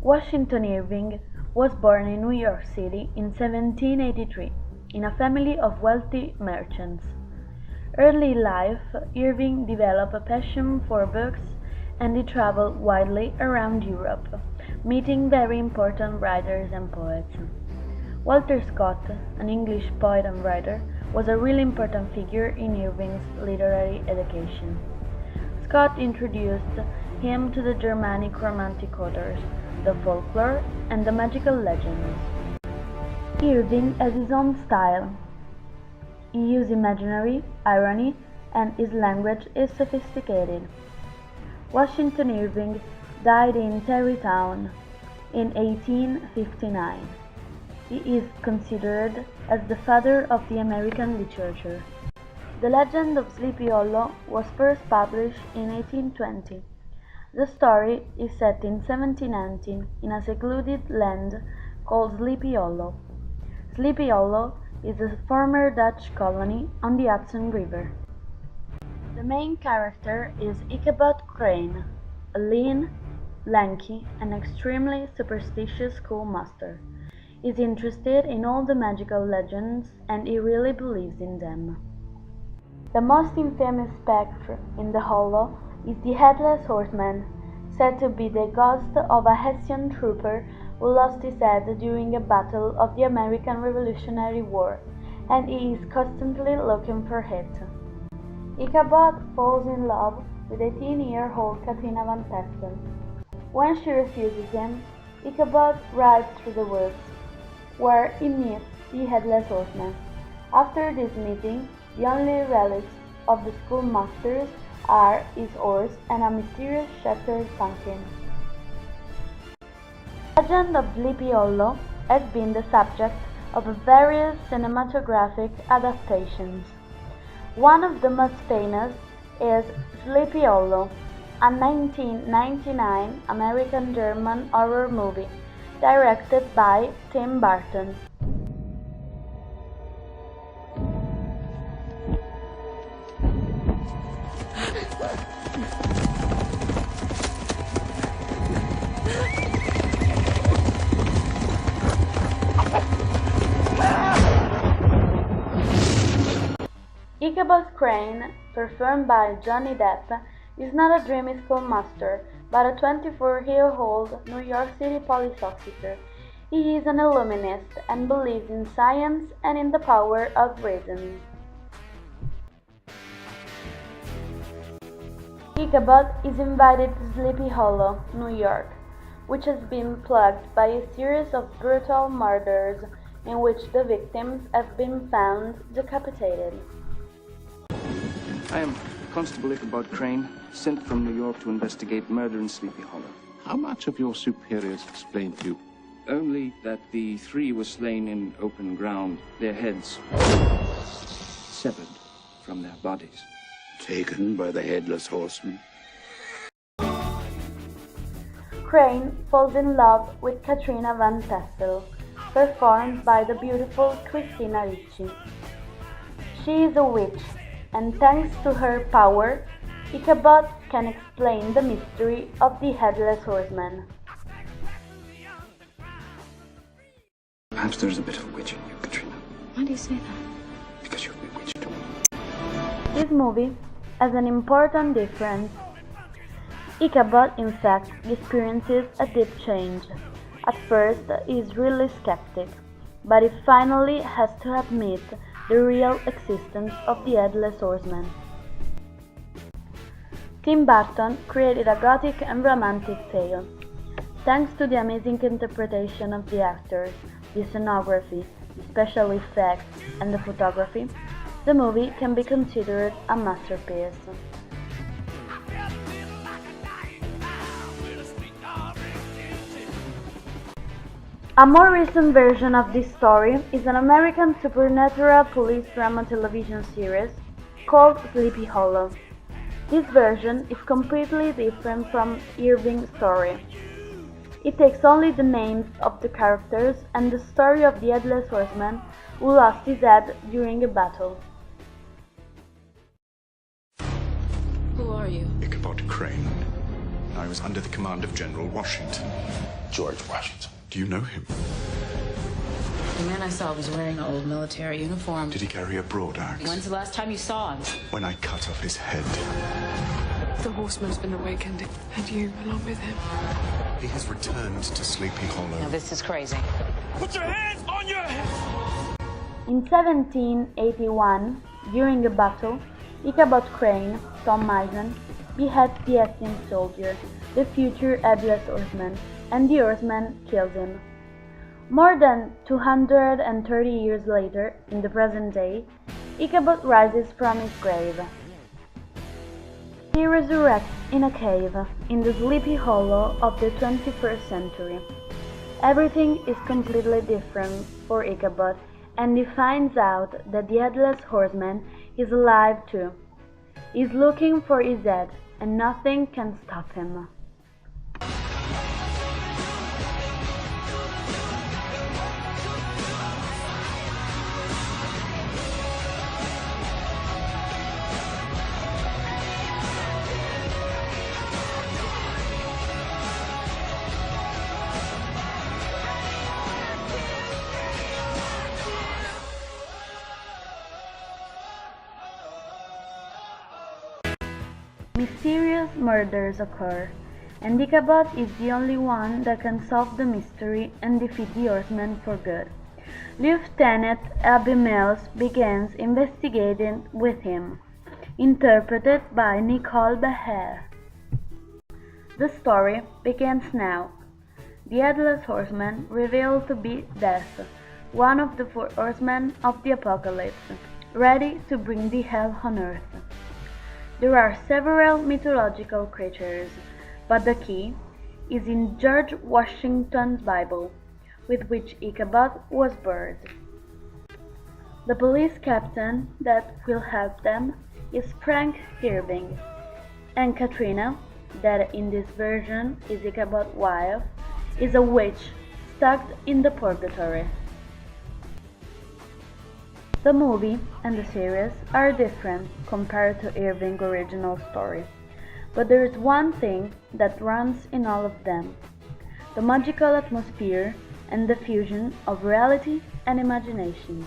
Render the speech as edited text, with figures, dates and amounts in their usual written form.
Washington Irving was born in New York City in 1783 in a family of wealthy merchants. Early in life, Irving developed a passion for books and he traveled widely around Europe, meeting very important writers and poets. Walter Scott, an English poet and writer, was a really important figure in Irving's literary education. Scott introduced him to the Germanic Romantic authors, the folklore, and the magical legends. Irving has his own style. He uses imaginary, irony, and his language is sophisticated. Washington Irving died in Tarrytown in 1859. He is considered as the father of the American literature. The Legend of Sleepy Hollow was first published in 1820. The story is set in 1719 in a secluded land called Sleepy Hollow. Sleepy Hollow is a former Dutch colony on the Hudson River. The main character is Ichabod Crane, a lean, lanky, and extremely superstitious schoolmaster. He is interested in all the magical legends and he really believes in them. The most infamous spectre in the hollow is the Headless Horseman, said to be the ghost of a Hessian trooper who lost his head during a battle of the American Revolutionary War, and he is constantly looking for it. Ichabod falls in love with 18-year-old Katrina Van Tassel. When she refuses him, Ichabod rides through the woods, where he meets the Headless Horseman. After this meeting, the only relics of the schoolmasters are his horse and a mysterious shattered pumpkin. The Legend of Sleepy Hollow has been the subject of various cinematographic adaptations. One of the most famous is Sleepy Hollow, a 1999 American-German horror movie directed by Tim Burton. Ichabod Crane, performed by Johnny Depp, is not a dreamy schoolmaster, but a 24-year-old New York City police officer. He is an illuminist and believes in science and in the power of reason. Ichabod is invited to Sleepy Hollow, New York, which has been plagued by a series of brutal murders in which the victims have been found decapitated. I am Constable Ichabod Crane, sent from New York to investigate murder in Sleepy Hollow. How much have your superiors explained to you? Only that the three were slain in open ground, their heads severed from their bodies. Taken by the Headless Horseman? Crane falls in love with Katrina Van Tassel, performed by the beautiful Christina Ricci. She is a witch, and thanks to her power, Ichabod can explain the mystery of the Headless Horseman. Perhaps there's a bit of a witch in you, Katrina. Why do you say that? Because you're bewitched too. This movie has an important difference. Ichabod, in fact, experiences a deep change. At first, he is really skeptic, but he finally has to admit the real existence of the Headless Horseman. Tim Burton created a gothic and romantic tale. Thanks to the amazing interpretation of the actors, the scenography, the special effects, and the photography, the movie can be considered a masterpiece. A more recent version of this story is an American supernatural police drama television series called Sleepy Hollow. This version is completely different from Irving's story. It takes only the names of the characters and the story of the Headless Horseman who lost his head during a battle. Who are you? Ichabod Crane. I was under the command of General Washington. George Washington. Do you know him? The man I saw was wearing an old military uniform. Did he carry a broadaxe? When's the last time you saw him? When I cut off his head. The horseman's been awakened, and you along with him. He has returned to Sleepy Hollow. Now this is crazy. Put your hands on your head! In 1781, during a battle, Ichabod Crane, Tom Mison, beheads the Hastings soldier, the future headless horseman, and the horseman kills him. More than 230 years later, in the present day, Ichabod rises from his grave. He resurrects in a cave in the Sleepy Hollow of the 21st century. Everything is completely different for Ichabod, and he finds out that the headless horseman is alive too. He's looking for his head, and nothing can stop him. Mysterious murders occur, and Ichabod is the only one that can solve the mystery and defeat the horsemen for good. Lieutenant Abby Mills begins investigating with him, interpreted by Nicole Behair. The story begins now. The Headless Horseman revealed to be Death, one of the 4 horsemen of the apocalypse, ready to bring the hell on earth. There are several mythological creatures, but the key is in George Washington's Bible, with which Ichabod was buried. The police captain that will help them is Frank Irving, and Katrina, that in this version is Ichabod's wife, is a witch stuck in the purgatory. The movie and the series are different compared to Irving's original story, but there is one thing that runs in all of them: the magical atmosphere and the fusion of reality and imagination.